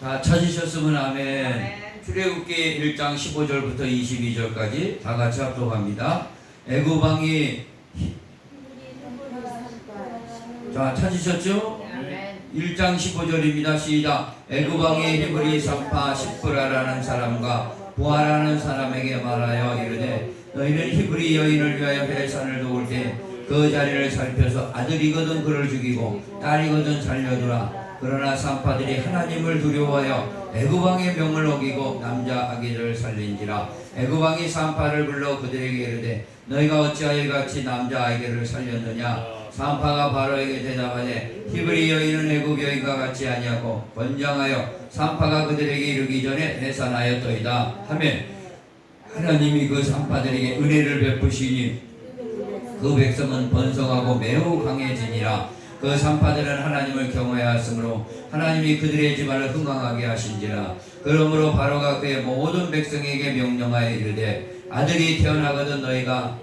다 찾으셨으면 아멘. 아멘. 출애굽기 1장 15절부터 22절까지 다 같이 합독합니다. 애굽 왕이 자 찾으셨죠? 아멘. 1장 15절입니다. 시작. 애굽 왕이 히브리 산파 시프라라는 사람과 부하라는 사람에게 말하여 이르되 너희는 히브리 여인을 위하여 해산을 도울 때 그 자리를 살펴서 아들이거든 그를 죽이고 딸이거든 살려두라. 그러나 산파들이 하나님을 두려워하여 애굽 왕의 명을 어기고 남자 아기를 살린지라. 애굽 왕이 산파를 불러 그들에게 이르되 너희가 어찌하여 같이 남자 아기를 살렸느냐. 산파가 바로에게 대답하되 히브리 여인은 애굽 여인과 같이 아니하고 권장하여 산파가 그들에게 이르기 전에 해산하였더이다 하며 하나님이 그 산파들에게 은혜를 베푸시니 그 백성은 번성하고 매우 강해지니라. 그 산파들은 하나님을 경외하였으므로 하나님이 그들의 집안을 흥왕하게 하신지라. 그러므로 바로가 그의 모든 백성에게 명령하여 이르되 아들이 태어나거든 너희가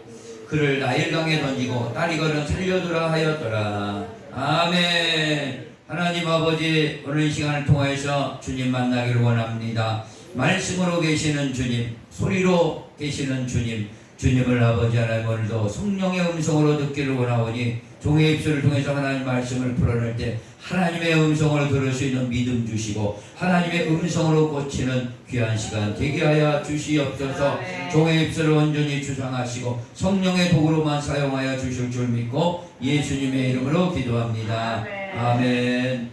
그를 나일강에 던지고 딸이거든 살려두라 하였더라. 아멘. 하나님 아버지, 오늘 시간을 통해서 주님 만나기를 원합니다. 말씀으로 계시는 주님, 소리로 계시는 주님, 주님을 아버지 하나님 오늘도 성령의 음성으로 듣기를 원하오니 종의 입술을 통해서 하나님 말씀을 풀어낼 때 하나님의 음성을 들을 수 있는 믿음 주시고 하나님의 음성으로 꽂히는 귀한 시간 되게 하여 주시옵소서. 종의 입술을 온전히 주장하시고 성령의 도구로만 사용하여 주실 줄 믿고 예수님의 이름으로 기도합니다. 아멘.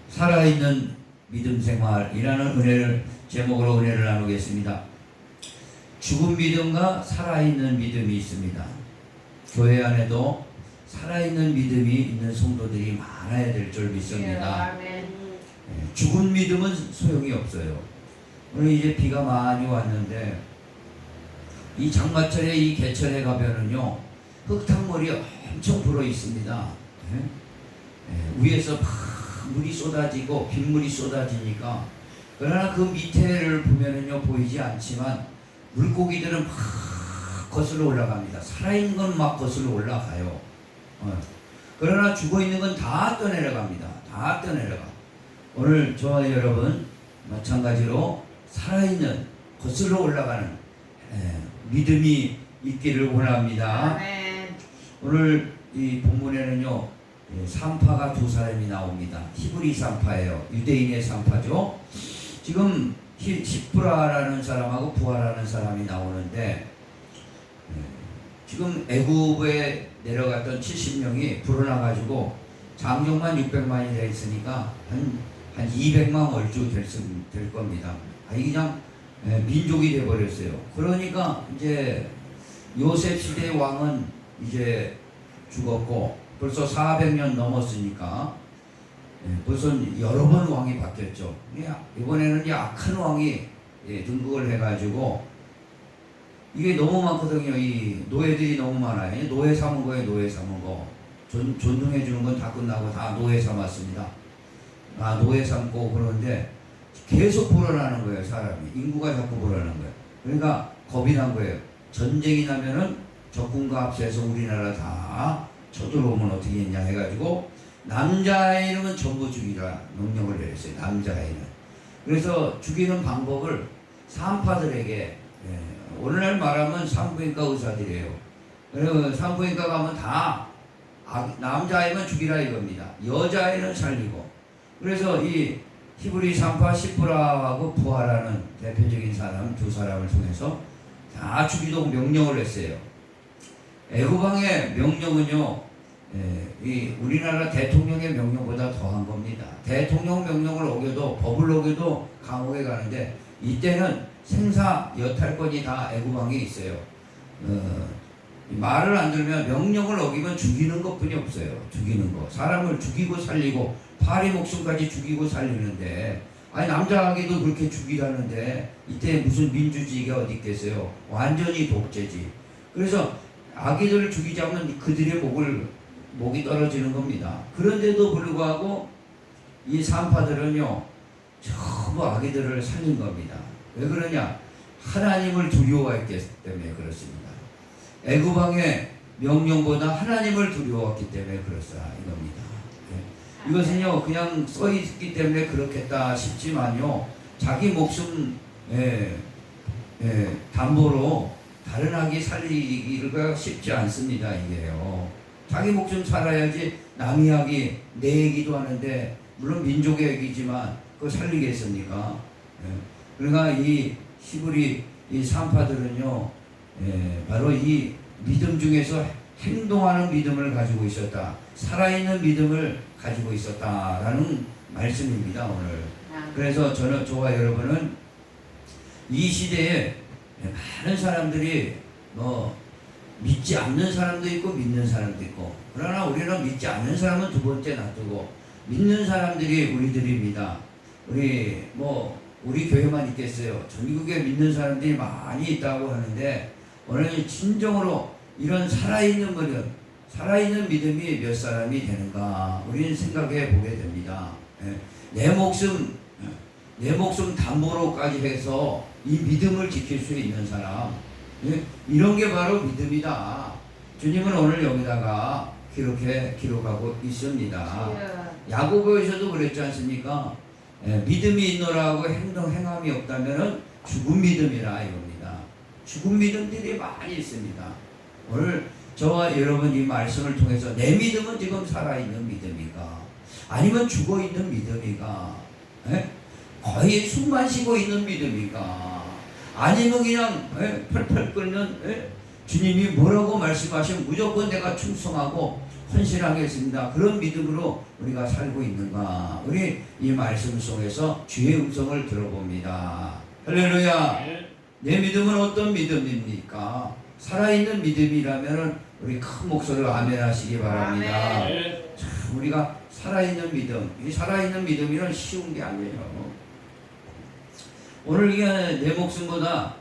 살아있는 믿음 생활이라는 은혜를 제목으로 은혜를 나누겠습니다. 죽은 믿음과 살아있는 믿음이 있습니다. 교회 안에도 살아있는 믿음이 있는 성도들이 많아야 될 줄 믿습니다. 죽은 믿음은 소용이 없어요. 오늘 이제 비가 많이 왔는데 이 장마철에 이 개천에 가면은요 흙탕물이 엄청 불어 있습니다. 위에서 막 물이 쏟아지고 빗물이 쏟아지니까 그러나 그 밑에를 보면은요 보이지 않지만 물고기들은 막 거슬러 올라갑니다. 살아있는 건 막 거슬러 올라가요. 그러나 죽어있는 건 다 떠내려갑니다. 다 떠내려가. 오늘 저와 여러분 마찬가지로 살아있는 거슬러 올라가는 믿음이 있기를 원합니다. 오늘 이 본문에는요 산파가 두 사람이 나옵니다. 히브리 산파예요. 유대인의 산파죠. 지금 시프라라는 사람하고 부하라는 사람이 나오는데 지금 애굽에 내려갔던 70명이 불어나가지고 장정만 600만이 되어 있으니까 한 200만 얼추 될 겁니다. 이게 그냥 민족이 돼버렸어요. 그러니까 이제 요셉 시대의 왕은 이제 죽었고 벌써 400년 넘었으니까 벌써 여러 번 왕이 바뀌었죠. 이번에는 이제 악한 왕이 등극을 해가지고 이게 너무 많거든요. 이 노예들이 너무 많아요. 노예 삼은 거에 노예 삼은 거. 존중해 주는 건 다 끝나고 다 노예 삼았습니다. 노예 삼고 그러는데 계속 불어나는 거예요. 사람이. 인구가 자꾸 불어나는 거예요. 그러니까 겁이 난 거예요. 전쟁이 나면은 적군과 합세해서 우리나라 다 쳐들어오면 어떻게 했냐 해가지고 남자아이는 전부 죽이라 명령을 내렸어요. 남자아이는. 그래서 죽이는 방법을 산파들에게 오늘날 말하면 산부인과 의사들이에요. 그래서 산부인과 가면 다 남자아이만 죽이라 이겁니다. 여자아이는 살리고. 그래서 이 히브리 산파 시프라하고 부하라는 대표적인 사람 두 사람을 통해서 다 죽이도록 명령을 했어요. 애굽 왕의 명령은요 이 우리나라 대통령의 명령보다 더한 겁니다. 대통령 명령을 어겨도 법을 어겨도 감옥에 가는데 이때는 생사 여탈권이 다 애굽 왕에 있어요. 말을 안 들으면 명령을 어기면 죽이는 것뿐이 없어요. 죽이는 거. 사람을 죽이고 살리고 파리 목숨까지 죽이고 살리는데 남자아기도 그렇게 죽이라는데 이때 무슨 민주주의가 어디 있겠어요. 완전히 독재지. 그래서 아기들을 죽이자면 그들의 목이 떨어지는 겁니다. 그런데도 불구하고 이 산파들은요 전부 아기들을 살린 겁니다. 왜 그러냐? 하나님을 두려워했기 때문에 그렇습니다. 애굽 왕의 명령보다 하나님을 두려웠기 때문에 그렇다 이겁니다. 예. 이것은요 그냥 써 있기 때문에 그렇겠다 싶지만요 자기 목숨 담보로 다른 아기 살리기가 쉽지 않습니다. 이게요. 자기 목숨 살아야지 남의 아기 내 얘기도 하는데 물론 민족의 얘기지만 그거 살리겠습니까? 예. 그러니까 이 히브리 이 산파들은요 바로 이 믿음 중에서 행동하는 믿음을 가지고 있었다. 살아있는 믿음을 가지고 있었다라는 말씀입니다. 오늘. 그래서 저와 여러분은 이 시대에 많은 사람들이 믿지 않는 사람도 있고 믿는 사람도 있고 그러나 우리는 믿지 않는 사람은 두 번째 놔두고 믿는 사람들이 우리들입니다. 우리 교회만 있겠어요. 전국에 믿는 사람들이 많이 있다고 하는데 오늘 진정으로 이런 살아있는 믿음이 몇 사람이 되는가 우리는 생각해 보게 됩니다. 내 목숨 담보로까지 해서 이 믿음을 지킬 수 있는 사람 이런 게 바로 믿음이다. 주님은 오늘 여기다가 기록하고 있습니다. 야고보에서도 그랬지 않습니까? 믿음이 있노라고 행함이 없다면 죽은 믿음이라 이겁니다. 죽은 믿음들이 많이 있습니다. 오늘 저와 여러분 이 말씀을 통해서 내 믿음은 지금 살아있는 믿음인가 아니면 죽어있는 믿음인가 거의 숨만 쉬고 있는 믿음인가 아니면 그냥 펄펄 끓는 주님이 뭐라고 말씀하시면 무조건 내가 충성하고 헌신하겠습니다. 그런 믿음으로 우리가 살고 있는가 우리 이 말씀 속에서 주의 음성을 들어봅니다. 할렐루야. 내 믿음은 어떤 믿음입니까? 살아있는 믿음이라면 우리 큰 목소리로 아멘 하시기 바랍니다. 참 우리가 살아있는 믿음 이 살아있는 믿음이란 쉬운 게 아니에요. 오늘 이게 내 목숨보다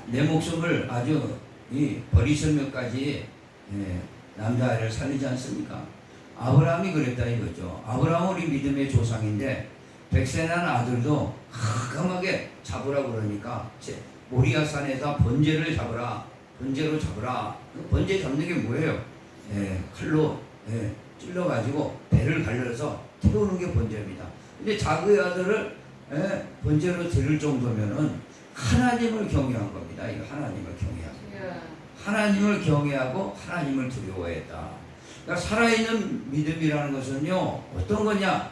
내 목숨을 아주 버리실 몇까지 남자아이를 살리지 않습니까? 아브라함이 그랬다 이거죠. 아브라함은 우리 믿음의 조상인데 백세난 아들도 가감하게 잡으라 그러니까 모리아산에서 번제로 잡으라. 번제 잡는 게 뭐예요? 칼로 찔러가지고 배를 갈려서 태우는 게 번제입니다. 근데 자그의 아들을 번제로 드릴 정도면은 하나님을 경외한 겁니다. 이거 하나님을 경외하고 하나님을 두려워했다. 그러니까 살아있는 믿음이라는 것은요 어떤 거냐?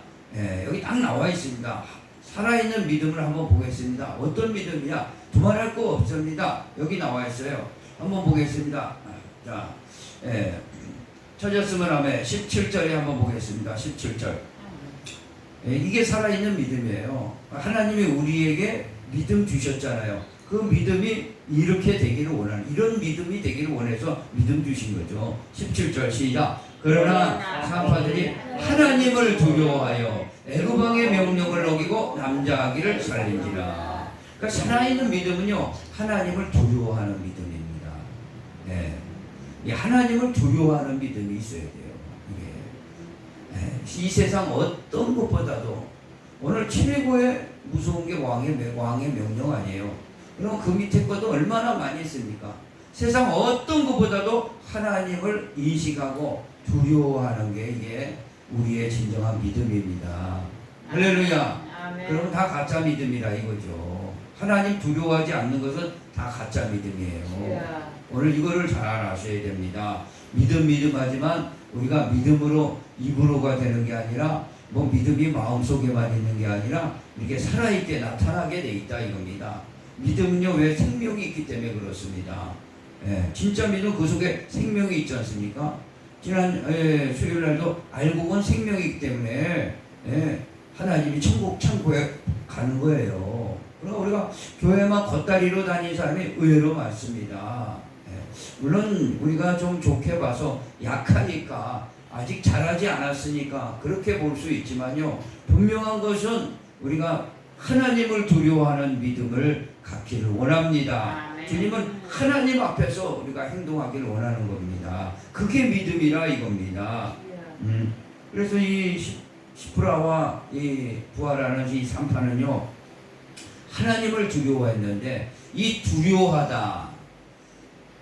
여기 딱 나와 있습니다. 살아있는 믿음을 한번 보겠습니다. 어떤 믿음이냐? 두말할 거 없습니다. 여기 나와 있어요. 한번 보겠습니다. 자, 찾았으면 하면 17절에 한번 보겠습니다. 17절. 이게 살아있는 믿음이에요. 하나님이 우리에게 믿음 주셨잖아요. 그 믿음이 이렇게 되기를 원하는 이런 믿음이 되기를 원해서 믿음 주신 거죠. 17절 시작. 그러나 산파들이 하나님을 두려워하여 애굽왕의 명령을 어기고 남자아기를 살린지라. 그러니까 살아있는 믿음은요 하나님을 두려워하는 믿음입니다. 이 하나님을 두려워하는 믿음이 있어야 돼요. 이 세상 어떤 것보다도 오늘 최고의 무서운 게 왕의 명령 아니에요. 그럼 그 밑에 것도 얼마나 많이 있습니까? 세상 어떤 것보다도 하나님을 인식하고 두려워하는 게 이게 우리의 진정한 믿음입니다. 할렐루야. 그럼 다 가짜 믿음이라 이거죠. 하나님 두려워하지 않는 것은 다 가짜 믿음이에요. 오늘 이거를 잘 아셔야 됩니다. 믿음하지만 우리가 믿음으로 입으로가 되는 게 아니라 믿음이 마음속에만 있는 게 아니라 이렇게 살아있게 나타나게 돼 있다 이겁니다. 믿음은요 왜 생명이 있기 때문에 그렇습니다. 진짜 믿음 그 속에 생명이 있지 않습니까? 지난 수요일날도 알고 본 생명이 있기 때문에 하나님이 천국 창고에 가는 거예요. 그럼 우리가 교회만 겉다리로 다니는 사람이 의외로 많습니다. 물론 우리가 좀 좋게 봐서 약하니까 아직 잘하지 않았으니까 그렇게 볼 수 있지만요 분명한 것은 우리가 하나님을 두려워하는 믿음을 갖기를 원합니다. 주님은 하나님 앞에서 우리가 행동하기를 원하는 겁니다. 그게 믿음이라 이겁니다. 그래서 이 시프라와 이 부하라는 이 산파는요 하나님을 두려워했는데 이 두려워하다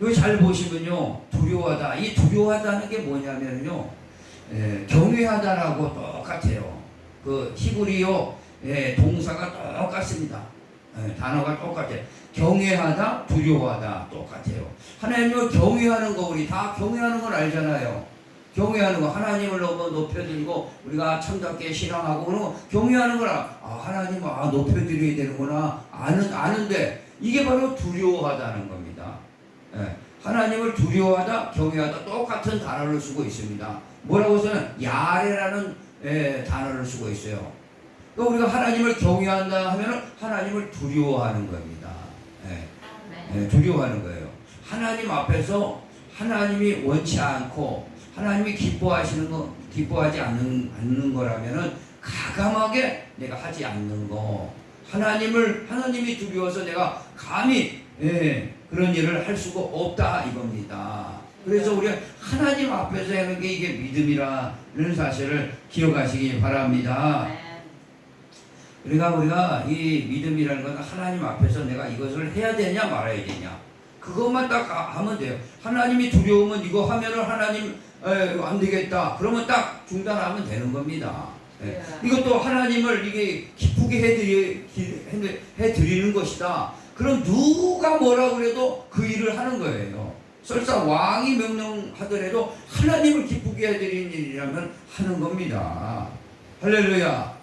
여기 잘 보시면요, 두려워하다. 이 두려워하다는 게 뭐냐면요, 경외하다라고 똑같아요. 그 히브리어 동사가 똑같습니다. 단어가 똑같아요. 경외하다, 두려워하다 똑같아요. 하나님을 경외하는 거, 우리 다 경외하는 건 알잖아요. 경외하는 거, 하나님을 너무 높여드리고 우리가 참답게 신앙하고 그런 거 경외하는 거라. 하나님 높여드려야 되는구나 아는데 이게 바로 두려워하다는 겁니다. 하나님을 두려워하다, 경외하다 똑같은 단어를 쓰고 있습니다. 뭐라고 써는 야레라는 단어를 쓰고 있어요. 그러니까 우리가 하나님을 경외한다 하면 하나님을 두려워하는 겁니다. 두려워하는 거예요. 하나님 앞에서 하나님이 원치 않고 하나님이 기뻐하지 않는 거라면은 가감하게 내가 하지 않는 거. 하나님이 두려워서 내가 감히 그런 일을 할 수가 없다 이겁니다. 그래서 우리가 하나님 앞에서 하는 게 이게 믿음이라는 사실을 기억하시기 바랍니다. 그러니까 우리가 이 믿음이라는 건 하나님 앞에서 내가 이것을 해야 되냐 말아야 되냐 그것만 딱 하면 돼요. 하나님이 두려우면 이거 하면은 하나님 안 되겠다 그러면 딱 중단하면 되는 겁니다. 이것도 하나님을 이게 기쁘게 해드리는 것이다. 그럼 누가 뭐라 그래도 그 일을 하는 거예요. 설사 왕이 명령하더라도 하나님을 기쁘게 해드리는 일이라면 하는 겁니다. 할렐루야.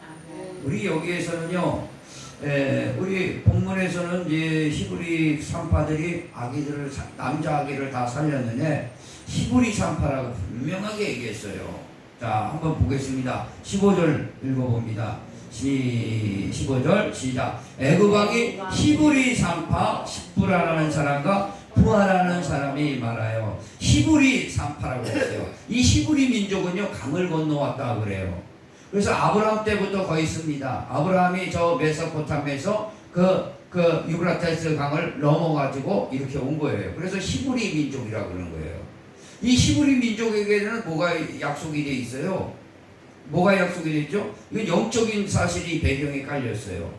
우리 여기에서는요, 우리 본문에서는 이제 히브리 산파들이 남자 아기를 다 살렸는데 히브리 산파라고 분명하게 얘기했어요. 자, 한번 보겠습니다. 15절 읽어봅니다. 15절 시작. 애굽 왕이 히브리 산파 십부라라는 사람과 부하라는 사람이 말하여. 히브리 산파라고 했어요. 이 히브리 민족은요, 강을 건너왔다 그래요. 그래서 아브라함 때부터 거의 있습니다. 아브라함이 저 메소포타미아에서 그 유브라테스 강을 넘어가지고 이렇게 온 거예요. 그래서 히브리 민족이라고 그러는 거예요. 이 히브리 민족에게는 뭐가 약속이 돼 있어요? 뭐가 약속이 돼 있죠? 이건 영적인 사실이 배경에 깔렸어요.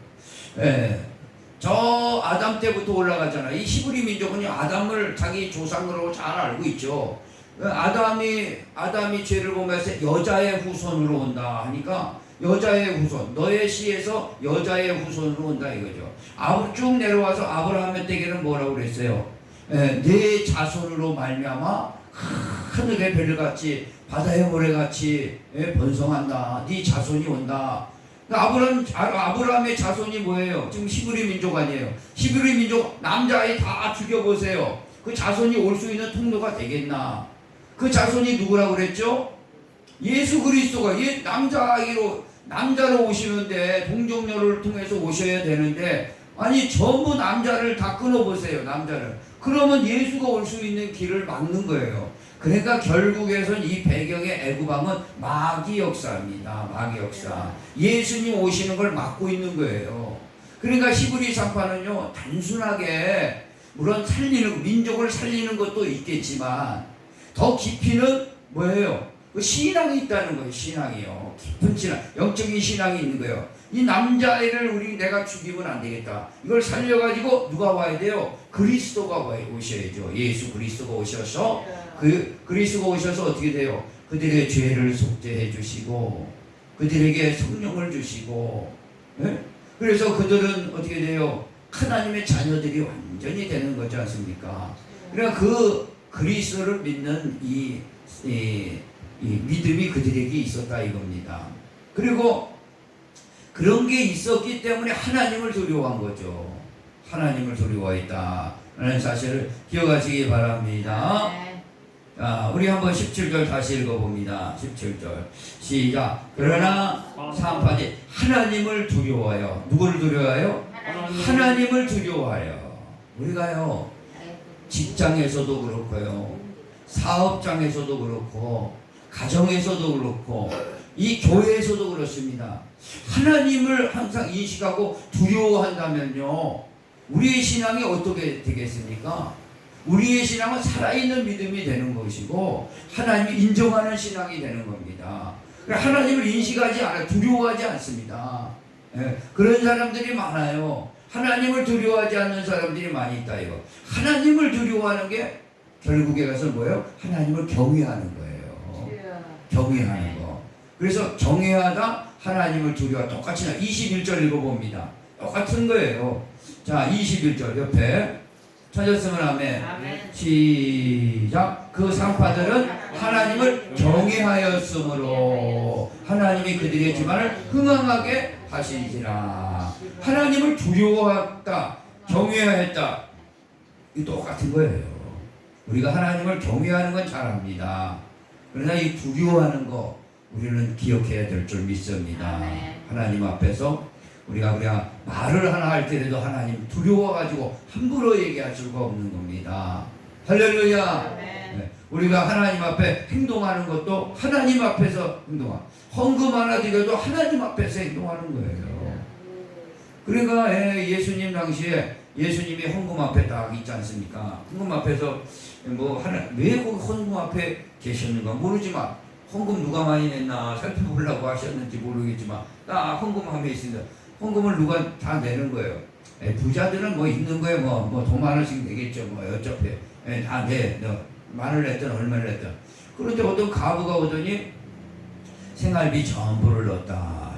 저 아담 때부터 올라가잖아요. 이 히브리 민족은요, 아담을 자기 조상으로 잘 알고 있죠. 아담이 죄를 보면서 여자의 후손으로 온다 하니까 여자의 후손, 너의 씨에서 여자의 후손으로 온다 이거죠. 쭉 내려와서 아브라함의 때에는 뭐라고 그랬어요? 내 자손으로 말미암아 하늘의 별같이 바다의 모래같이 번성한다. 네 자손이 온다. 아브라함의 자손이 뭐예요? 지금 히브리 민족 아니에요. 히브리 민족 남자아이 다 죽여보세요. 그 자손이 올 수 있는 통로가 되겠나? 그 자손이 누구라고 그랬죠? 예수 그리스도가 남자로 오시는데 동정녀를 통해서 오셔야 되는데 아니 전부 남자를 다 끊어보세요. 남자를. 그러면 예수가 올 수 있는 길을 막는 거예요. 그러니까 결국에선 이 배경의 애굽왕은 마귀 역사입니다. 마귀 역사. 예수님 오시는 걸 막고 있는 거예요. 그러니까 히브리 산파는요, 단순하게 물론 민족을 살리는 것도 있겠지만 더 깊이는 뭐예요? 그 신앙이 있다는 거예요. 신앙이요. 깊은 신앙, 영적인 신앙이 있는 거예요. 이 남자애를 내가 죽이면 안 되겠다. 이걸 살려가지고 누가 와야 돼요? 그리스도가 오셔야죠. 예수 그리스도가 오셔서 그리스도가 오셔서 어떻게 돼요? 그들의 죄를 속죄해 주시고 그들에게 성령을 주시고 그래서 그들은 어떻게 돼요? 하나님의 자녀들이 완전히 되는 거지 않습니까? 그러니까 그 그리스도를 믿는 이 믿음이 그들에게 있었다 이겁니다. 그리고 그런 게 있었기 때문에 하나님을 두려워한 거죠. 하나님을 두려워했다라는 사실을 기억하시기 바랍니다. 자, 우리 한번 17절 다시 읽어봅니다. 17절 시작. 그러나 산파들이 하나님을 두려워하여. 누구를 두려워하여? 하나님을 두려워하여. 우리가요, 직장에서도 그렇고요, 사업장에서도 그렇고, 가정에서도 그렇고, 이 교회에서도 그렇습니다. 하나님을 항상 인식하고 두려워한다면요, 우리의 신앙이 어떻게 되겠습니까? 우리의 신앙은 살아있는 믿음이 되는 것이고 하나님이 인정하는 신앙이 되는 겁니다. 하나님을 인식하지 않아요. 두려워하지 않습니다. 그런 사람들이 많아요. 하나님을 두려워하지 않는 사람들이 많이 있다 이거. 하나님을 두려워하는 게 결국에 가서 뭐예요? 하나님을 경외하는 거예요. 경외하는 거. 그래서 경외하다 하나님을 두려워. 똑같이 21절 읽어봅니다. 똑같은 거예요. 자, 21절 옆에 찾았으면 아멘. 시작. 그 상파들은 하나님을 경외하였으므로 하나님이 그들의 집안을 흥왕하게 하시니라. 하나님을 두려워했다, 경외하였다. 이 똑같은 거예요. 우리가 하나님을 경외하는 건 잘합니다. 그러나 이 두려워하는 거 우리는 기억해야 될 줄 믿습니다. 하나님 앞에서 우리가 그냥 말을 하나 할 때라도 하나님 두려워가지고 함부로 얘기할 수가 없는 겁니다. 할렐루야. 네. 우리가 하나님 앞에 행동하는 것도 하나님 앞에서 행동하는, 헌금 하나 드려도 하나님 앞에서 행동하는 거예요. 그러니까 예수님 당시에 예수님이 헌금 앞에 딱 있지 않습니까? 헌금 앞에서 뭐 하나 왜 거기 헌금 앞에 계셨는가 모르지만 헌금 누가 많이 냈나 살펴보려고 하셨는지 모르겠지만 딱 헌금 앞에 있습니다. 헌금을 누가 다 내는 거예요. 부자들은 뭐 있는 거예요. 뭐 돈 만 원씩 내겠죠. 뭐 어차피 다 내. 만을 냈든 얼마를 냈든. 그런데 어떤 가부가 오더니 생활비 전부를 넣었다.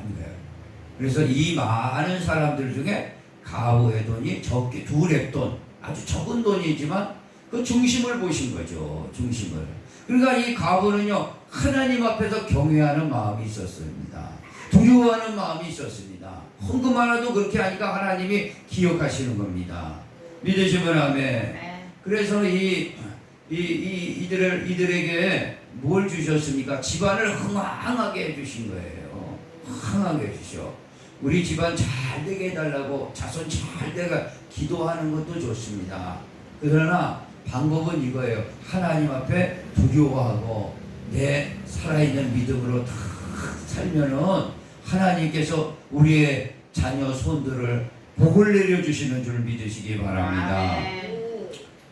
그래서 이 많은 사람들 중에 가부의 돈이 적게 두 랩돈, 아주 적은 돈이지만 그 중심을 보신 거죠. 중심을. 그러니까 이 가부는요 하나님 앞에서 경외하는 마음이 있었습니다. 두려워하는 마음이 있었습니다. 헌금 하나도 그렇게 하니까 하나님이 기억하시는 겁니다. 믿으시면 아멘. 그래서 이들에게 뭘 주셨습니까? 집안을 흥왕하게 해주신 거예요. 흥왕하게 해주셔. 우리 집안 잘 되게 해달라고 자손 잘 되게 기도하는 것도 좋습니다. 그러나 방법은 이거예요. 하나님 앞에 두려워하고 내 살아있는 믿음으로 다 살면은 하나님께서 우리의 자녀 손들을 복을 내려주시는 줄 믿으시기 바랍니다.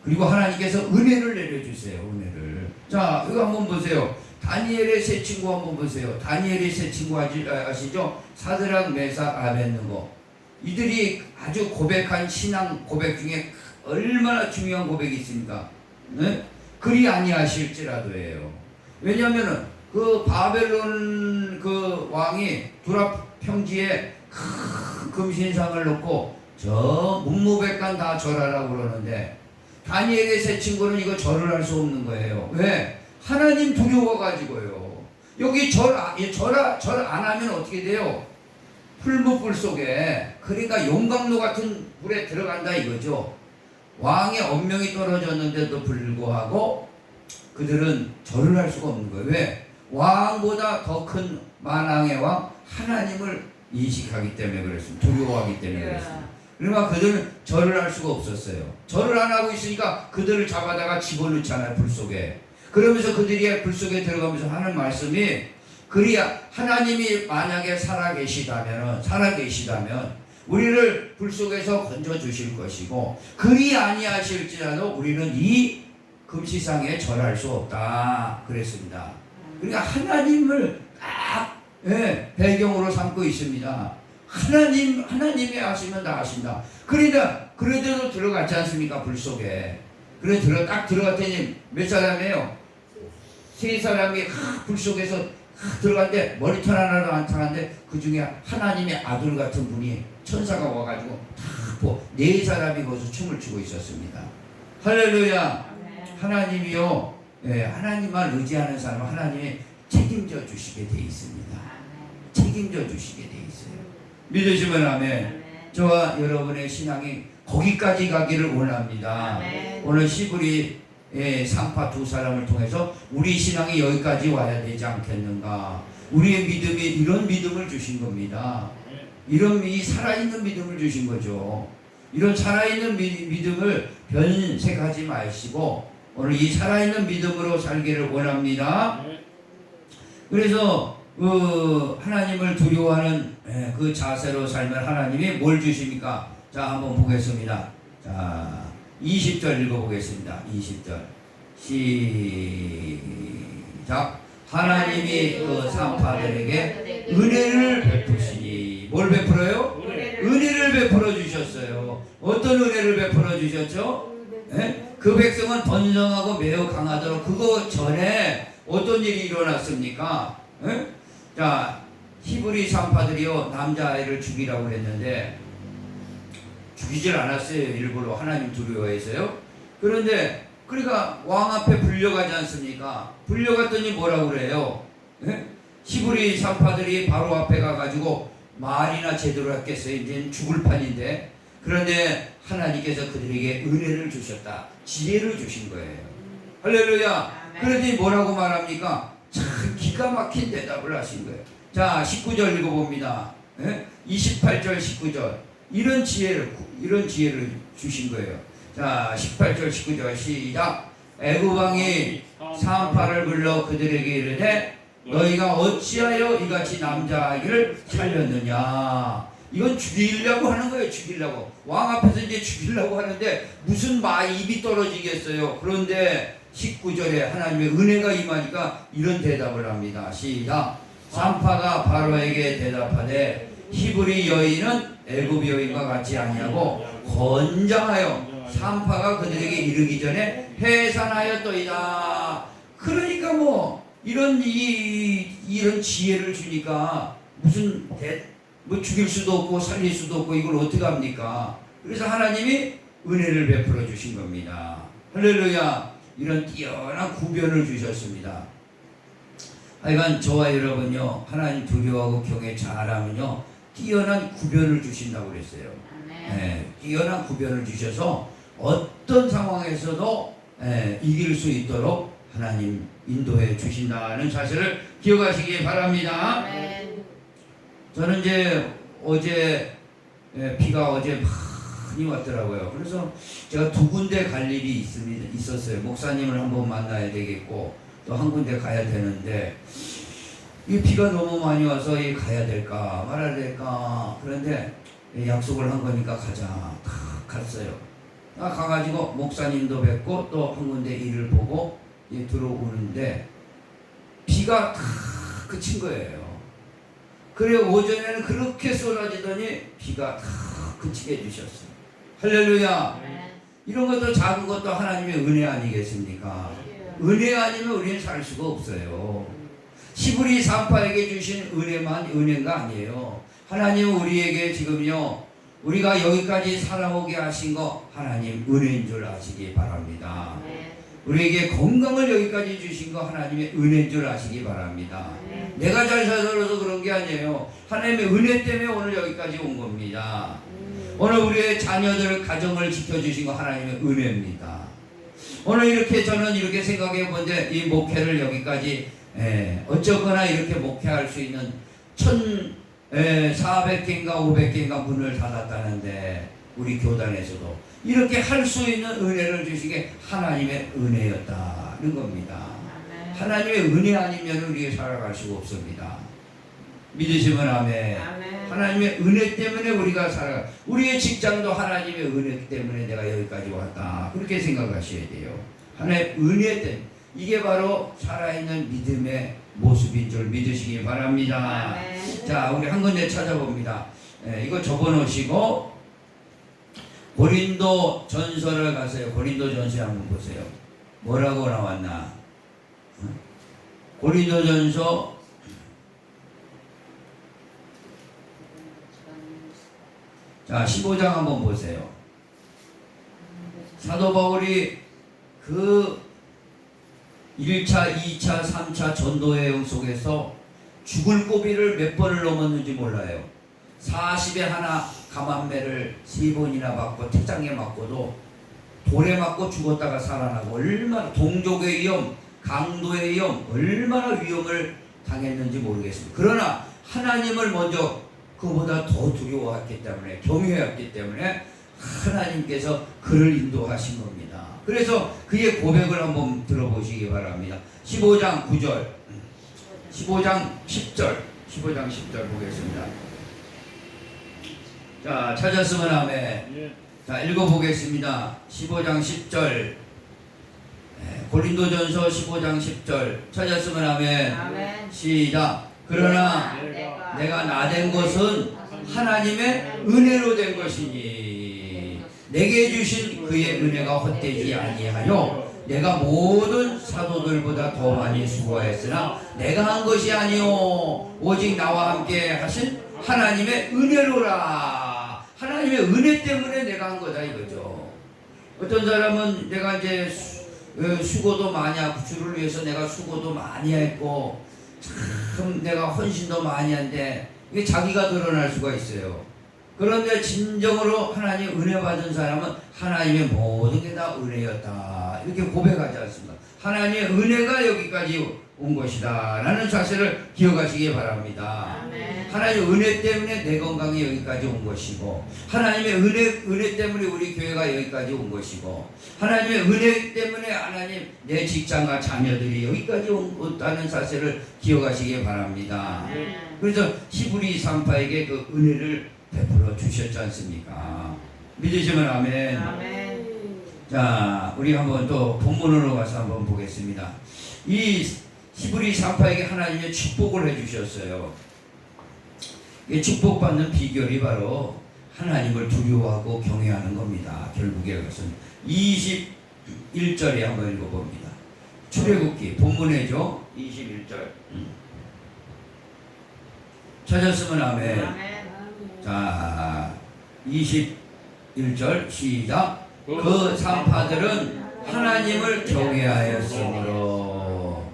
그리고 하나님께서 은혜를 내려주세요. 은혜를. 자, 이거 한번 보세요. 다니엘의 세 친구 한번 보세요. 다니엘의 세 친구 아시죠? 사드락, 메삭, 아벳느고. 이들이 아주 고백한 신앙 고백 중에 얼마나 중요한 고백이 있습니까? 네? 그리 아니하실지라도예요. 왜냐하면은 그 바벨론 그 왕이 두랍 평지에 큰 금신상을 놓고 저 문무백관 다 절하라고 그러는데 다니엘의 세 친구는 이거 절을 할 수 없는 거예요. 왜? 하나님 두려워가지고요. 여기 절 안 하면 어떻게 돼요? 풀무불 속에, 그러니까 용광로 같은 불에 들어간다 이거죠. 왕의 엄명이 떨어졌는데도 불구하고 그들은 절을 할 수가 없는 거예요. 왜? 왕보다 더 큰 만왕의 왕 하나님을 인식하기 때문에 그랬습니다. 두려워하기 때문에 그랬습니다. 그러니까 그들은 절을 할 수가 없었어요. 절을 안 하고 있으니까 그들을 잡아다가 집어넣잖아요. 불 속에. 그러면서 그들이 불 속에 들어가면서 하는 말씀이, 그리야 하나님이 만약에 살아계시다면 우리를 불 속에서 건져 주실 것이고, 그리 아니하실지라도 우리는 이 금시상에 절할 수 없다 그랬습니다. 그러니까 하나님을 딱 배경으로 삼고 있습니다. 하나님이 하시면 다 하신다. 그러니까 그래도 들어갔지 않습니까? 불 속에. 그래 딱 들어갔더니 몇 사람이에요? 세 사람이 불 속에서 들어갔는데 머리털 하나도 안 타는데 그 중에 하나님의 아들 같은 분이 천사가 와가지고 네 사람이 거기서 춤을 추고 있었습니다. 할렐루야. 하나님이요, 하나님만 의지하는 사람은 하나님이 책임져 주시게 돼 있습니다. 책임져 주시게 돼 있어요. 믿으시면 아멘. 저와 여러분의 신앙이 거기까지 가기를 원합니다. 아멘. 오늘 시부리 상파 두 사람을 통해서 우리 신앙이 여기까지 와야 되지 않겠는가. 우리의 믿음이 이런 믿음을 주신 겁니다. 이런 이 살아있는 믿음을 주신 거죠. 이런 살아있는 믿음을 변색하지 마시고 오늘 이 살아있는 믿음으로 살기를 원합니다. 그래서 하나님을 두려워하는 그 자세로 살면 하나님이 뭘 주십니까? 자, 한번 보겠습니다. 자, 20절 읽어보겠습니다. 20절 시작. 하나님이 그 상파들에게 은혜를 베푸시니. 뭘 베풀어요? 은혜를 베풀어 주셨어요. 어떤 은혜를 베풀어 주셨죠? 그 백성은 번성하고 매우 강하도록 그거 전에 어떤 일이 일어났습니까? 에? 자, 히브리 산파들이요 남자아이를 죽이라고 했는데 죽이질 않았어요. 일부러 하나님 두려워해서요. 그런데 그러니까 왕 앞에 불려가지 않습니까? 불려갔더니 뭐라고 그래요? 에? 히브리 산파들이 바로 앞에 가가지고 말이나 제대로 했겠어요. 이제 죽을 판인데 그런데 하나님께서 그들에게 은혜를 주셨다. 지혜를 주신 거예요. 할렐루야. 그러더니 뭐라고 말합니까? 참 기가 막힌 대답을 하신 거예요. 자, 19절 읽어봅니다. 28절 19절 이런 지혜를 주신 거예요. 자, 18절 19절 시작. 애굽 왕이 산파를 불러 그들에게 이르되 너희가 어찌하여 이같이 남자아이를 살렸느냐. 이건 죽이려고 하는 거예요. 죽이려고. 왕 앞에서 이제 죽이려고 하는데 무슨 입이 떨어지겠어요. 그런데 19절에 하나님의 은혜가 임하니까 이런 대답을 합니다. 시작. 산파가 바로에게 대답하되 히브리 여인은 애굽 여인과 같지 아니하고 건장하여 산파가 그들에게 이르기 전에 해산하였더이다. 그러니까 이런 지혜를 주니까 무슨 죽일 수도 없고 살릴 수도 없고 이걸 어떻게 합니까? 그래서 하나님이 은혜를 베풀어 주신 겁니다. 할렐루야. 이런 뛰어난 구변을 주셨습니다. 하여간 저와 여러분요 하나님 두려워하고 경외 잘하면요 뛰어난 구변을 주신다고 그랬어요. 네, 뛰어난 구변을 주셔서 어떤 상황에서도 이길 수 있도록 하나님 인도해 주신다는 사실을 기억하시기 바랍니다. 저는 이제 어제 비가 어제 많이 왔더라고요. 그래서 제가 두 군데 갈 일이 있었어요. 목사님을 한번 만나야 되겠고 또 한 군데 가야 되는데 이 비가 너무 많이 와서 가야 될까 말아야 될까 그런데 약속을 한 거니까 가자. 다 갔어요. 가가지고 목사님도 뵙고 또 한 군데 일을 보고 들어오는데 비가 다 그친 거예요. 그래 오전에는 그렇게 쏟아지더니 비가 다 그치게 해주셨어요. 할렐루야. 이런 것도 작은 것도 하나님의 은혜 아니겠습니까? 은혜 아니면 우리는 살 수가 없어요. 히브리 산파에게 주신 은혜만 은혜가 아니에요. 하나님은 우리에게 지금요 우리가 여기까지 살아오게 하신 거 하나님 은혜인 줄 아시기 바랍니다. 우리에게 건강을 여기까지 주신 거 하나님의 은혜인 줄 아시기 바랍니다. 내가 잘 살아서 그런 게 아니에요. 하나님의 은혜 때문에 오늘 여기까지 온 겁니다. 오늘 우리의 자녀들 가정을 지켜주신 거 하나님의 은혜입니다. 오늘 이렇게 저는 이렇게 생각해 본데 이 목회를 여기까지 어쩌거나 이렇게 목회할 수 있는 1,400개인가 500개인가 문을 닫았다는데 우리 교단에서도 이렇게 할 수 있는 은혜를 주시게 하나님의 은혜였다는 겁니다. 하나님의 은혜 아니면 우리가 살아갈 수가 없습니다. 믿으시면 아멘. 하나님의 은혜 때문에 우리가 살아가. 우리의 직장도 하나님의 은혜 때문에 내가 여기까지 왔다. 그렇게 생각하셔야 돼요. 하나님의 은혜 때문에. 이게 바로 살아있는 믿음의 모습인 줄 믿으시기 바랍니다. 자, 우리 한 군데 찾아봅니다. 이거 접어놓으시고 고린도 전서를 가세요. 고린도 전서 한번 보세요. 뭐라고 나왔나? 고린도 전서 자 15장 한번 보세요. 사도 바울이 그 1차, 2차, 3차 전도의 여행 속에서 죽을 고비를 몇 번을 넘었는지 몰라요. 40에 하나 감한매를 3번이나 맞고 태장에 맞고도 돌에 맞고 죽었다가 살아나고 얼마나 동족의 위험, 강도의 위험, 얼마나 위험을 당했는지 모르겠습니다. 그러나 하나님을 먼저 그보다 더 두려워했기 때문에 경외했기 때문에 하나님께서 그를 인도하신 겁니다. 그래서 그의 고백을 한번 들어보시기 바랍니다. 15장 9절 15장 10절 보겠습니다. 자, 찾았으면 아멘. 자, 읽어보겠습니다. 15장 10절 고린도전서 15장 10절 찾았으면 아멘. 시작. 그러나 내가 나된 것은 하나님의 은혜로 된 것이니 내게 주신 그의 은혜가 헛되지 아니하여 내가 모든 사도들보다 더 많이 수고하였으나 내가 한 것이 아니요 오직 나와 함께 하신 하나님의 은혜로라. 하나님의 은혜 때문에 내가 한 거다 이거죠. 어떤 사람은 내가 이제 수고도 많이 하고 주를 위해서 내가 수고도 많이 했고 참 내가 헌신도 많이 한데 이게 자기가 드러날 수가 있어요. 그런데 진정으로 하나님 은혜 받은 사람은 하나님의 모든 게 다 은혜였다 이렇게 고백하지 않습니까? 하나님의 은혜가 여기까지 온 것이다 라는 사실을 기억하시기 바랍니다. 하나님의 은혜 때문에 내 건강이 여기까지 온 것이고 하나님의 은혜 때문에 우리 교회가 여기까지 온 것이고 하나님의 은혜 때문에 하나님 내 직장과 자녀들이 여기까지 온다는 사실을 기억하시기 바랍니다. 그래서 히브리 산파에게 그 은혜를 베풀어 주셨지 않습니까? 믿으시면 아멘. 아멘. 자, 우리 한번 또 본문으로 가서 한번 보겠습니다. 이 히브리 산파에게 하나님의 축복을 해주셨어요. 이 축복받는 비결이 바로 하나님을 두려워하고 경외하는 겁니다. 결국에 그것은 21절에 한번 읽어봅니다. 출애굽기 본문에죠. 21절. 찾았으면 아멘. 아멘. 자, 21절 시작. 그 산파들은 하나님을 경외하였으므로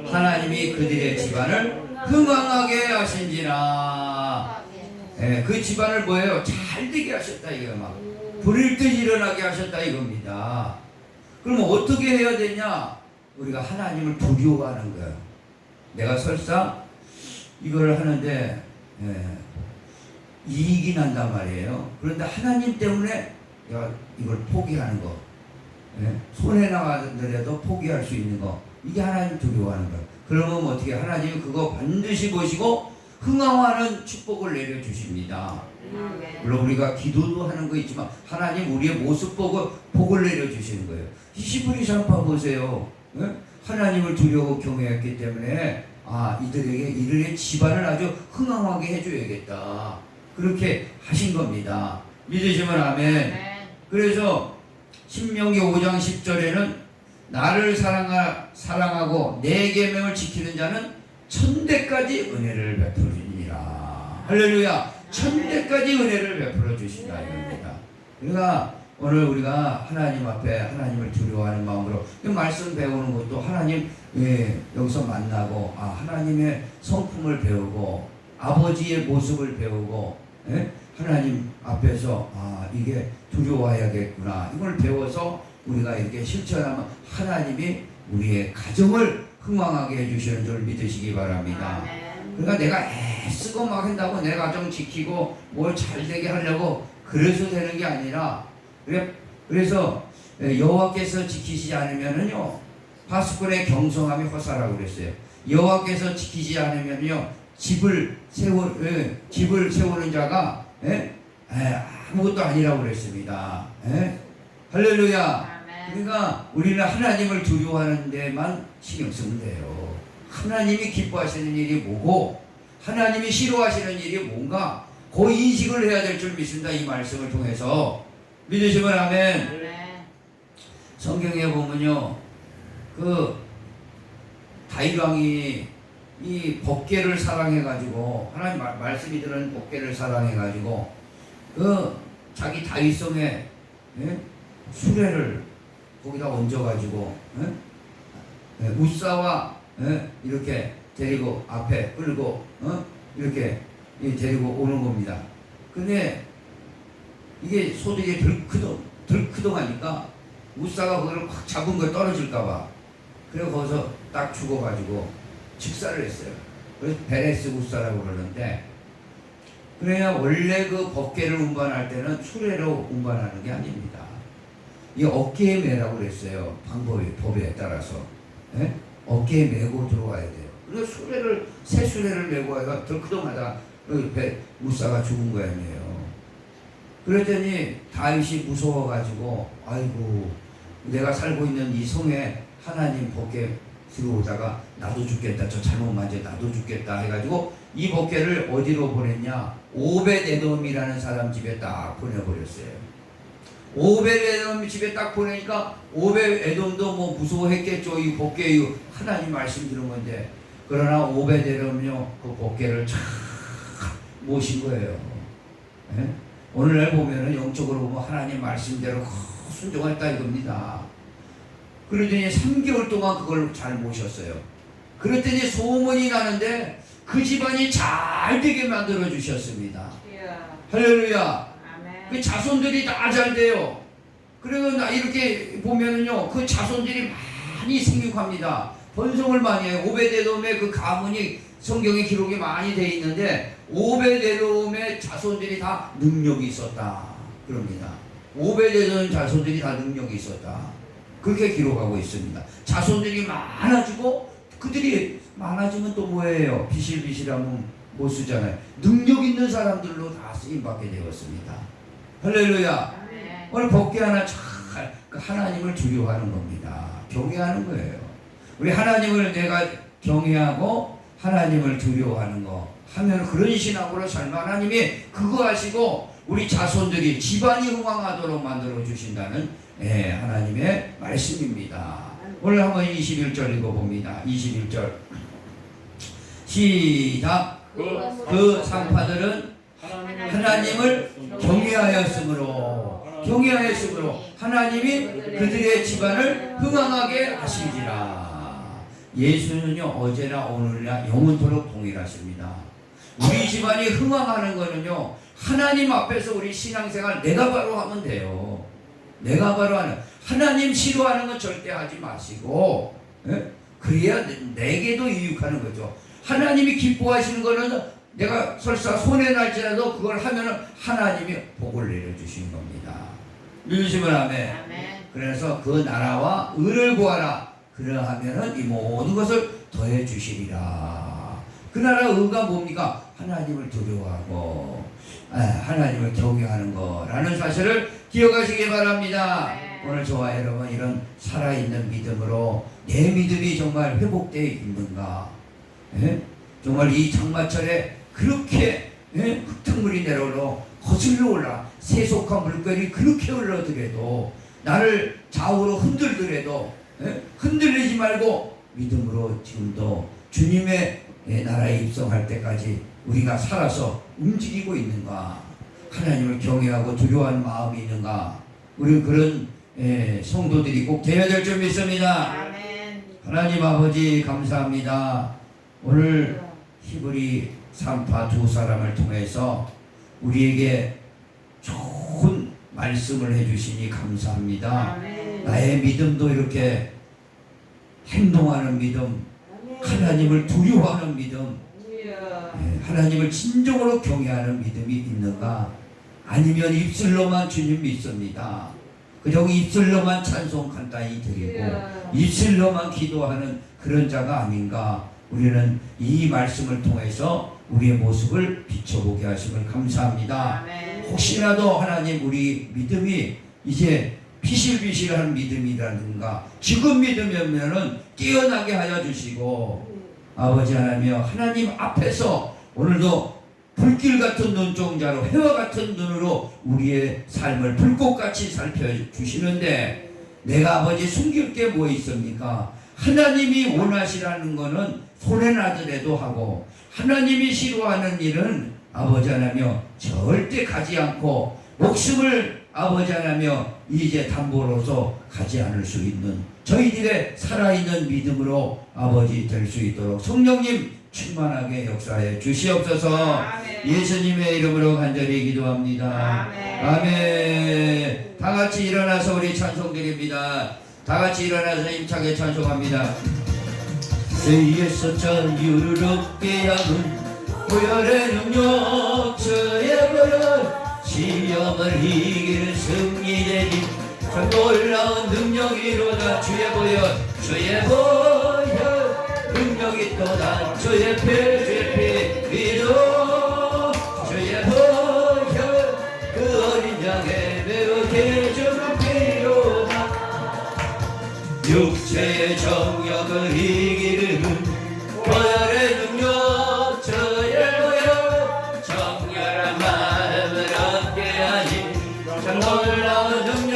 하나님이 그들의 집안을 흥왕하게 하신지라. 그 집안을 뭐예요? 잘 되게 하셨다 이거 막 불일 듯 일어나게 하셨다 이겁니다. 그럼 어떻게 해야 되냐? 우리가 하나님을 두려워하는 거예요. 내가 설사 이걸 하는데 이익이 난단 말이에요. 그런데 하나님 때문에 내가 이걸 포기하는 거, 손해 나가더라도 포기할 수 있는 거, 이게 하나님 두려워하는 거예요. 그러면 어떻게 하나님이 그거 반드시 보시고 흥황하는 축복을 내려주십니다. 물론 우리가 기도도 하는 거 있지만 하나님 우리의 모습 보고 복을 내려주시는 거예요. 히브리 산파 보세요. 하나님을 두려워 경외했기 때문에 이들의 집안을 아주 흥황하게 해줘야겠다. 그렇게 하신 겁니다. 믿으시면 아멘. 그래서 신명기 5장 10절에는 나를 사랑하고 내 계명을 지키는 자는 천대까지 은혜를 베풀으리라. 할렐루야. 천대까지 은혜를 베풀어 주신다 이겁니다. 그러니까 오늘 우리가 하나님 앞에 하나님을 두려워하는 마음으로 이 말씀 배우는 것도 하나님 여기서 만나고 하나님의 성품을 배우고 아버지의 모습을 배우고 하나님 앞에서 이게 두려워해야겠구나 이걸 배워서 우리가 이렇게 실천하면 하나님이 우리의 가정을 흥왕하게 해주시는 줄 믿으시기 바랍니다. 그러니까 내가 애쓰고 막 한다고 내 가정 지키고 뭘 잘되게 하려고 그래서 되는 게 아니라 그래서 여호와께서 지키시지 않으면은요 파수꾼의 경성함이 허사라고 그랬어요. 여호와께서 지키지 않으면요 집을 세우는 자가 아무것도 아니라고 그랬습니다. 할렐루야. 그러니까 우리는 하나님을 두려워하는 데만 신경 쓰면 돼요. 하나님이 기뻐하시는 일이 뭐고 하나님이 싫어하시는 일이 뭔가 그 인식을 해야 될 줄 믿습니다. 이 말씀을 통해서. 믿으시면 아멘. 성경에 보면요 그 다윗 왕이 이 법궤를 사랑해가지고 하나님 말씀이 드는 법궤를 사랑해가지고 그 자기 다윗성에 수레를 거기다 얹어가지고 우사와 이렇게 데리고 앞에 끌고 이렇게 데리고 오는 겁니다. 근데 이게 소득이 덜크덩하니까 우사가 그걸 확 잡은 거 떨어질까봐 그래서 거기서 딱 죽어가지고 직사를 했어요. 그래서 베레스 우사라고 그러는데 그래야 원래 그 법궤를 운반할 때는 수레로 운반하는 게 아닙니다. 이 어깨에 매라고 그랬어요. 법에 따라서 어깨에 메고 들어와야 돼요. 그래서 새 수레를 메고 와가 덜크덩하다 우사가 죽은 거 아니에요. 그랬더니 다윗이 무서워가지고 아이고 내가 살고 있는 이 성에 하나님 법궤 들어오다가 나도 죽겠다. 저 잘못 만져 나도 죽겠다 해가지고 이 법궤를 어디로 보냈냐 오벳에돔이라는 사람 집에 딱 보내버렸어요. 오벳에돔 집에 딱 보내니까 오벳에돔도 뭐 무서워했겠죠. 이 복개 하나님 말씀 들은 건데, 그러나 오벳에돔요 그 복개를 참 모신 거예요. 예? 오늘날 보면은 영적으로 보면 하나님 말씀대로 순종했다 이겁니다. 그러더니 3개월 동안 그걸 잘 모셨어요. 그랬더니 소문이 나는데 그 집안이 잘 되게 만들어 주셨습니다. 할렐루야. 그 자손들이 다 잘 돼요. 그리고 이렇게 보면은요 그 자손들이 많이 생육합니다. 번성을 많이 해요. 오벳에돔의 그 가문이 성경에 기록이 많이 돼 있는데 오벳에돔의 자손들이 다 능력이 있었다 그럽니다. 오벳에돔 자손들이 다 능력이 있었다 그렇게 기록하고 있습니다. 자손들이 많아지고, 그들이 많아지면 또 뭐예요? 비실비실하면 못 쓰잖아요. 능력 있는 사람들로 다 쓰임받게 되었습니다. 할렐루야. 오늘 복귀 하나 잘 하나님을 두려워하는 겁니다. 경외하는 거예요. 우리 하나님을 내가 경외하고 하나님을 두려워하는 거 하면 그런 신앙으로 살면 하나님이 그거 하시고 우리 자손들이 집안이 흥왕하도록 만들어 주신다는 하나님의 말씀입니다. 오늘 한번 21절 읽어봅니다. 21절 시작. 그 상파들은 하나님을 경외하였으므로 하나님이 그들의 집안을 흥왕하게 하시리라. 예수는요 어제나 오늘이나 영원토록 동일하십니다. 우리 집안이 흥왕하는 거는요 하나님 앞에서 우리 신앙생활 내가 바로 하면 돼요. 내가 바로 하는, 하나님 싫어하는 건 절대 하지 마시고, 그래야 내게도 유익하는 거죠. 하나님이 기뻐하시는 거는 내가 설사 손해 날지라도 그걸 하면은 하나님이 복을 내려주시는 겁니다. 믿으시면 아멘. 그래서 그 나라와 의를 구하라. 그러하면은 이 모든 것을 더해 주시리라. 그 나라 의가 뭡니까? 하나님을 두려워하고 하나님을 경외하는 거라는 사실을 기억하시기 바랍니다. 오늘 저와 여러분 이런 살아있는 믿음으로 내 믿음이 정말 회복되어 있는가? 정말 이 장마철에 그렇게 흙탕물이 내려오러 거슬러 올라 세속한 물결이 그렇게 흘러들어도 나를 좌우로 흔들더라도 흔들리지 말고 믿음으로 지금도 주님의 나라에 입성할 때까지 우리가 살아서 움직이고 있는가? 하나님을 경외하고 두려워하는 마음이 있는가? 우리 그런 성도들이 꼭 되어야 될 줄 믿습니다. 아멘. 하나님 아버지 감사합니다. 오늘 히브리 3파 두 사람을 통해서 우리에게 좋은 말씀을 해주시니 감사합니다. 아멘. 나의 믿음도 이렇게 행동하는 믿음, 하나님을 두려워하는 믿음, 하나님을 진정으로 경외하는 믿음이 있는가? 아니면 입술로만 주님 믿습니다. 그저 입술로만 찬송 간단히 드리고 입술로만 기도하는 그런 자가 아닌가? 우리는 이 말씀을 통해서 우리의 모습을 비춰보게 하심을 감사합니다. 혹시라도 하나님 우리 믿음이 이제 비실비실한 믿음이라든가 지금 믿음이면은 깨어나게 하여 주시고, 아버지 하나님 앞에서 오늘도 불길 같은 눈동자로 해와 같은 눈으로 우리의 삶을 불꽃같이 살펴주시는데 내가 아버지 숨길 게 뭐 있습니까? 하나님이 원하시라는 거는 손해나더라도 하고 하나님이 싫어하는 일은 아버지 하나며 절대 가지 않고 목숨을 아버지 하나며 이제 담보로서 가지 않을 수 있는 저희들의 살아있는 믿음으로 아버지 될 수 있도록 성령님 충만하게 역사해 주시옵소서. 아멘. 예수님의 이름으로 간절히 기도합니다. 아멘. 아멘. 다 같이 일어나서 우리 찬송 드립니다. 다 같이 일어나서 힘차게 찬송합니다. 주의 자유롭게 하는 보혈의 능력 주의 보혈 시험을 이기는 승리되니 참 놀라운 능력이로다. 주의 보혈 능력이 또다. 주의 피 위로 주의 보혈 그 어린 양의 매우 대적을 필요다. 육체의 정욕을 이기는 보혈의 능력 주의 보혈 정결한 마음을 얻게 하니 참 놀라운 능력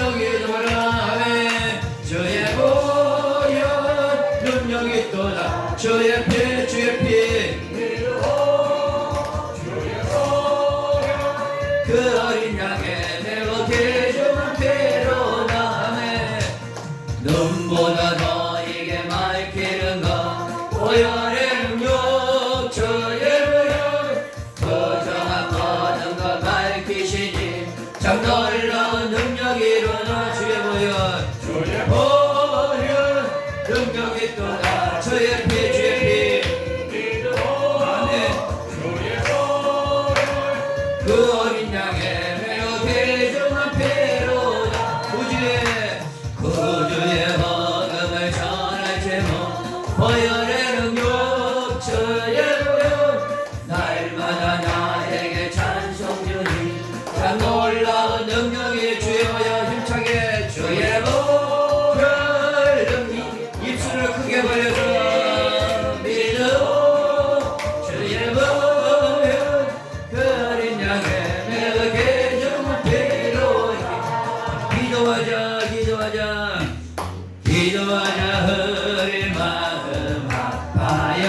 능력이 또다 주의 피 주의 피 그 어린 양의 매우 대중한 피로 남에 눈보다 더 이게 맑기는 것 보혈의 능력 주의 보혈 부정한 모든 것 밝히시니 참 놀라운 능력이 일어나 주의 보혈 능력이 또다 주의 피 주의 피 아멘 그 어린 양의 매우 대중한 피로 구주의 복음을 전할 제목 보혈의 능력 주의 보혈 날마다 나에게 찬송 주니 참 놀라운 능력이 주의 보혈 힘차게 주의 보혈 능력 입술을 크게 벌려서 믿음 주의 보혈 그 어린 양의 매우 대중한 피로 기도하자 흐린 마음 아파요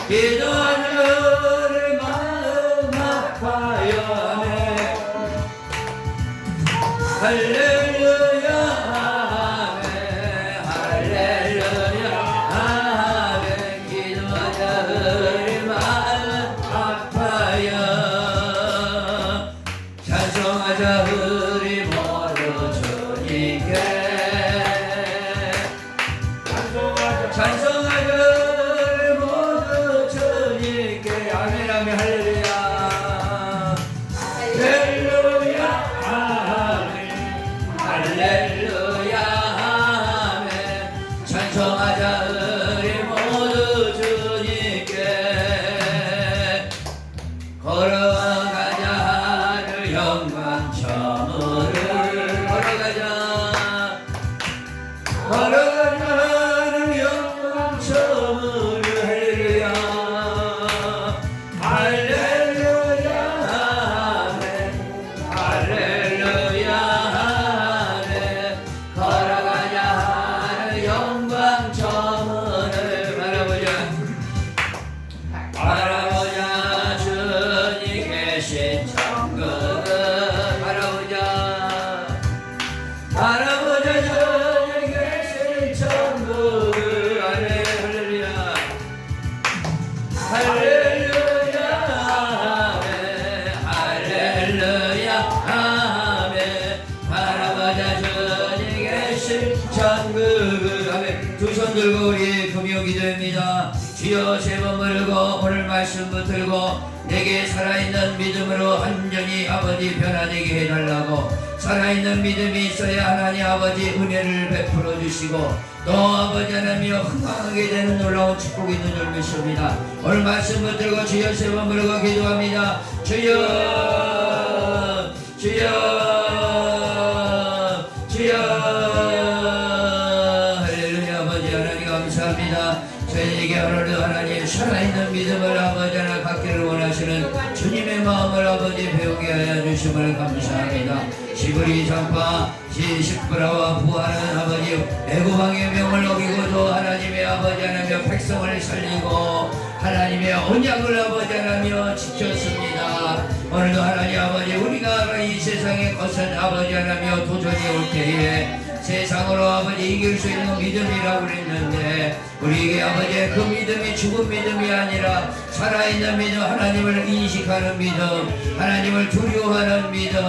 기도하자 흐린 마음 아파요 아멘 할렐루야 아멘 할렐루야 아멘 기도하자 흐린 마음 아파요 찬송하자 흐린 모두 주님께 찬송하자 흐린 모두 주님께 아멘 아멘 할렐루야 할렐루야 아멘 할렐루야 아멘 찬송하자 흐린 모두 주님께 걸어가자 하늘 영광 처음을 걸어가자 하늘 영광 처음을 할렐루야 할렐루야 아멘 할렐루야 아멘 걸어가자 하늘 영광 처음을 바라보자 주님 계신 천국을 바라보자 주님 계신 천국을 할렐루야 할렐루야 아멘 할렐루야 아멘 바라보자 주님 계신 천국을 아멘 두 손 들고 우리 금요 기도입니다. 주여 세 번 부르고 오늘 말씀 붙들고 내게 살아있는 믿음으로 완전히 아버지 변화되게 해달라고 살아있는 믿음이 있어야 하나님 아버지 은혜를 베풀어 주시고 또 아버지 하나님이여 흥황하게 되는 놀라운 축복이 있는 줄 믿습니다. 오늘 말씀 붙들고 주여 세 번 부르고 기도합니다. 주여 주여 주여 할렐루야 아버지 하나님 감사합니다. 저희에게 오늘도 하나님 살아있는 믿음을 아버지 하나 갖기를 원하시는 주님의 마음을 아버지 배우게 하여 주심을 감사합니다. 시브리 장파 시십브라와 부하는 아버지 애고방의 명을 어기고도 하나님의 아버지 하나며 백성을 살리고 하나님의 언약을 아버지 하나며 지켰습니다. 오늘도 하나님 아버지 우리가 이 세상의 것은 아버지 하나며 도전이 올 때에 세상으로 아버지 이길 수 있는 믿음이라고 그랬는데 우리에게 아버지 그 믿음이 죽은 믿음이 아니라 살아있는 믿음 하나님을 인식하는 믿음 하나님을 두려워하는 믿음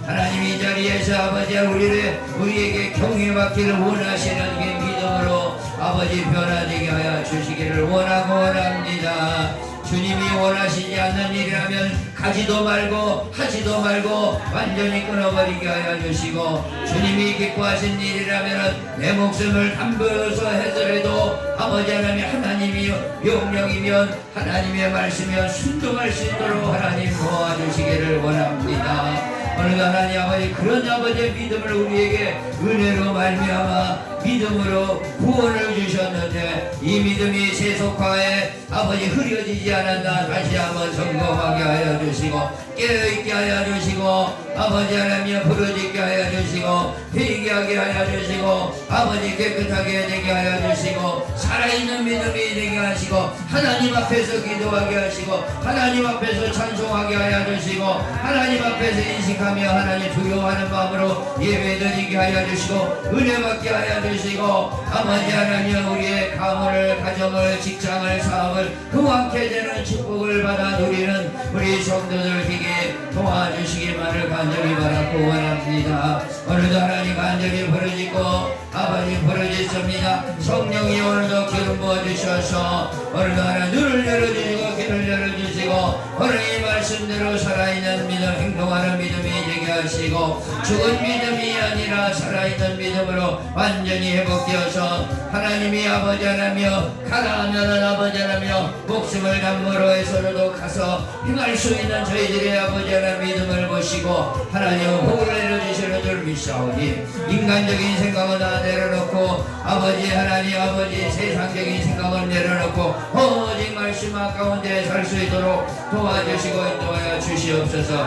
하나님 이 자리에서 아버지 우리에게 경외받기를 원하시는 그 믿음으로 아버지 변화되게 하여 주시기를 원합니다. 주님이 원하시지 않는 일이라면 가지도 말고 하지도 말고 완전히 끊어버리게 하여 주시고 주님이 기뻐하신 일이라면 내 목숨을 담보여서 해더라도 아버지 하나님 하나님이 명령이면 하나님의 말씀이면 순종할 수 있도록 하나님 도와주시기를 원합니다. 오늘도 하나님 아버지 그런 아버지의 믿음을 우리에게 은혜로 말미암아 믿음으로 구원을 주셨는데 이 믿음이 세속화에 아버지 흐려지지 않았나 다시 한번 점검하게 하여 주시고 깨어있게 하여 주시고 아버지 하나님 부르짖게 하여 주시고 회개하게 하여 주시고 아버지 깨끗하게 되게 하여 주시고 살아있는 믿음이 되게 하시고 하나님 앞에서 기도하게 하시고 하나님 앞에서 찬송하게 하여 주시고 하나님 앞에서 인식하며 하나님 두려워하는 마음으로 예배드리게 하여 주시고 은혜 받게 하여 주시고 아버지 하나님 우리의 가문을 가정을 직장을 사업을 흥왕케 되는 축복을 받아 누리는 우리 성도들 되게 도와주시기만을 간절히 바라고 원합니다. 오늘도 하나님 간절히 부르짖고 아버지 부르짖습니다. 성령이 오늘도 기름 부어주셔서 오늘도 하나님 눈을 열어주시고 귀를 열어주시고 오늘 이 말씀대로 살아있는 믿음 행동하는 믿음이 되게 하시고 죽은 믿음이 아니라 살아있는 믿음으로 완전히 회복되어서 하나님이 아버지 하나며 가라 하면은 아버지 하나며 목숨을 담보로 해서라도 가서 행할 수 있는 저희들의 아버지 하나님 믿음을 보시고 하나님 복을 내려주시는 줄 믿사오니 인간적인 생각은 다 내려놓고 아버지 하나님 아버지 세상적인 생각은 내려놓고 오직 말씀 가운데 살 수 있도록 도와주시고 인도하여 주시옵소서.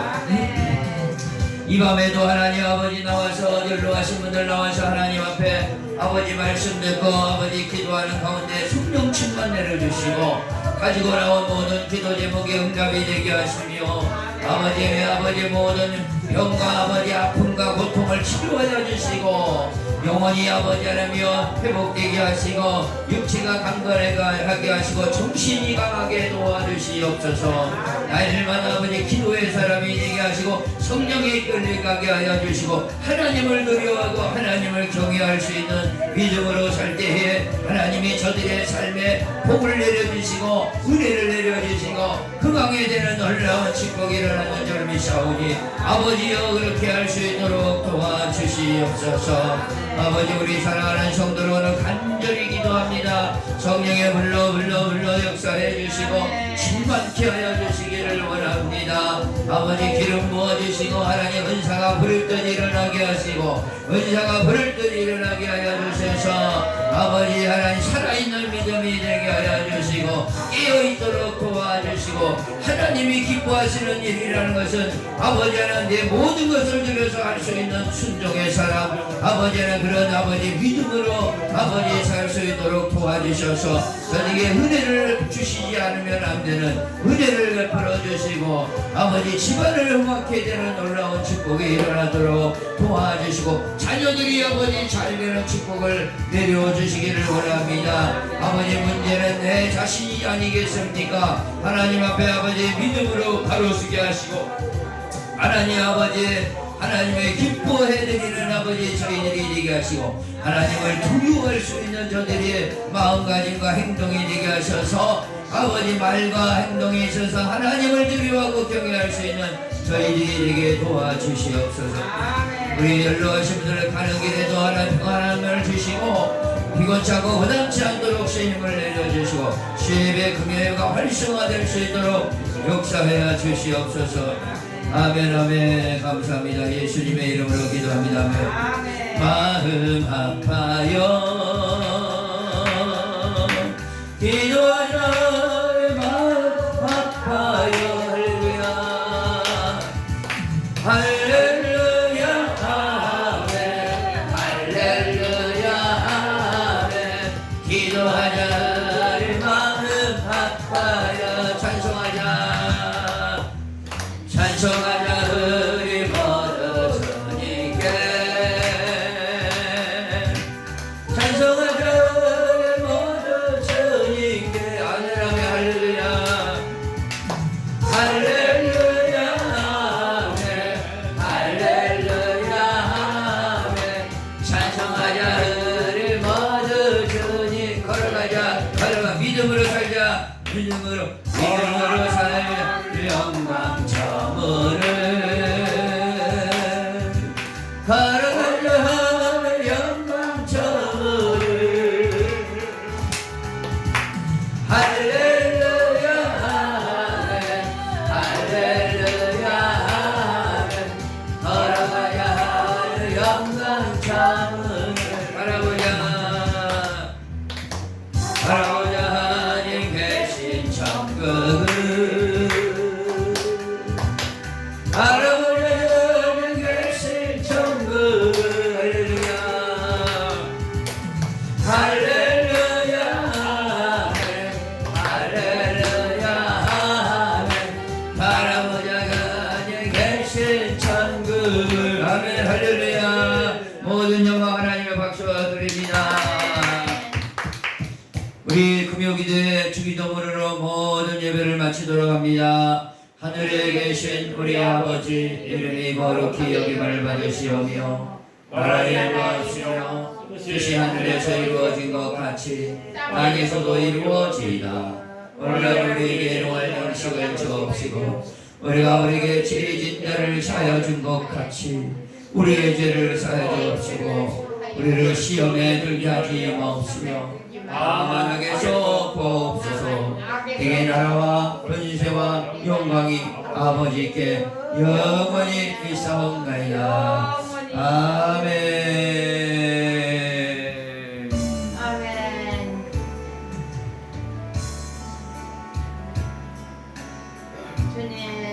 이 밤에도 하나님 아버지 나와서 어디로 가신 분들 나와서 하나님 앞에 아버지 말씀 듣고 아버지 기도하는 가운데 성령 충만 내려주시고 가지고 나온 모든 기도 제목에 응답이 되게 하시며 아버지 모든 병과 아버지 아픔과 고통을 치료하여 주시고 영원히 아버지 하나며 회복되게 하시고 육체가 강건하게 하시고 정신이 강하게 도와주시옵소서. 날마다 아버지 기도의 사람이 되게 하시고 성령에 이끌려가게 하여 주시고 하나님을 두려워하고 하나님을 경외할 수 있는 믿음으로 살 때에 하나님이 저들의 삶에 복을 내려주시고 은혜를 내려주시고 흥왕에 되는 놀라운 축복이 일어나는 줄 믿사오니 아버지여 그렇게 할 수 있도록 도와주시옵소서. 아버지 우리 사랑하는 성도로는 간절히 기도합니다. 성령의 불러 역사해 주시고 충만케 하여 주시기를 원합니다. 아버지 기름 부어주시고 하나님 은사가 부를 듯 일어나게 하시고 은사가 부를 듯 일어나게 하여 주셔서 아버지 하나님 살아있는 믿음이 되게 하여 주시고 깨어있도록 도와주시고 하나님이 기뻐하시는 일이라는 것은 아버지 하나님 내 모든 것을 들여서 할 수 있는 순종의 사람 아버지 하나님 그런 아버지 믿음으로 아버지 살 수 있도록 도와주셔서 저에게 은혜를 주시지 않으면 안 되는 은혜를 베풀어 주시고 아버지 집안을 흥하게 되는 놀라운 축복이 일어나도록 도와주시고 자녀들이 아버지 잘 되는 축복을 내려 주시기를 원합니다. 아버지 문제는 내 자신이 아니겠습니까? 하나님 앞에 아버지 믿음으로 가로수게 하시고 하나님 아버지 하나님의 기뻐해드리는 아버지 저희들이 되게 하시고 하나님을 두려워할 수 있는 저들의 마음가짐과 행동이 되게 하셔서 아버지 말과 행동에 있어서 하나님을 두려워하고 경외할 수 있는 저희들이 되게 도와주시옵소서. 우리 연로하신 분들 가는 길에도 하나님을 주시고 비고차고 부담치 않도록 주님을 내려주시고 주의 금요일과 활성화될 수 있도록 역사하여 주시옵소서. 아멘 아멘. 감사합니다. 예수님의 이름으로 기도합니다. 아멘. 마음 아파요 기도하자 마음 아파요 할렐루야 할렐루야 아멘 할렐루야 아멘 기도하자 마음 아파요 찬송하자 찬송하자 우리 모두 주님께 찬송하자 우리 모두 주님께 아멘 할렐루야 할렐루야 아멘 할렐루야 아멘 찬송하자 우리 모두 주님 걸어가 믿음으로 살자 믿음으로 살자 영광 저물을 걸어가자 영광 저물을 할렐루야 아멘 할렐루야 아멘 걸어가자 영광 저물을 바라보자 우리 금요기도회 주기도문으로 모든 예배를 마치도록 합니다. 하늘에 계신 우리 아버지 이름이 거룩히 여김을 받으시오며 나라의 일하시며 뜻이 하늘에서 이루어진 것 같이 땅에서도 이루어지이다. 오늘날 우리에게 일용할 양식을 주옵시고 우리가 우리에게 죄진 자를 사하여 준 것 같이 우리의 죄를 사하여 주옵시고 우리를 시험에 들게 하지 마옵시며 다만 악에서 구하옵소서. 대개 나라와 권세와 영광이 아버지께 영원히 있사옵나이다. 아멘. 아멘. 주님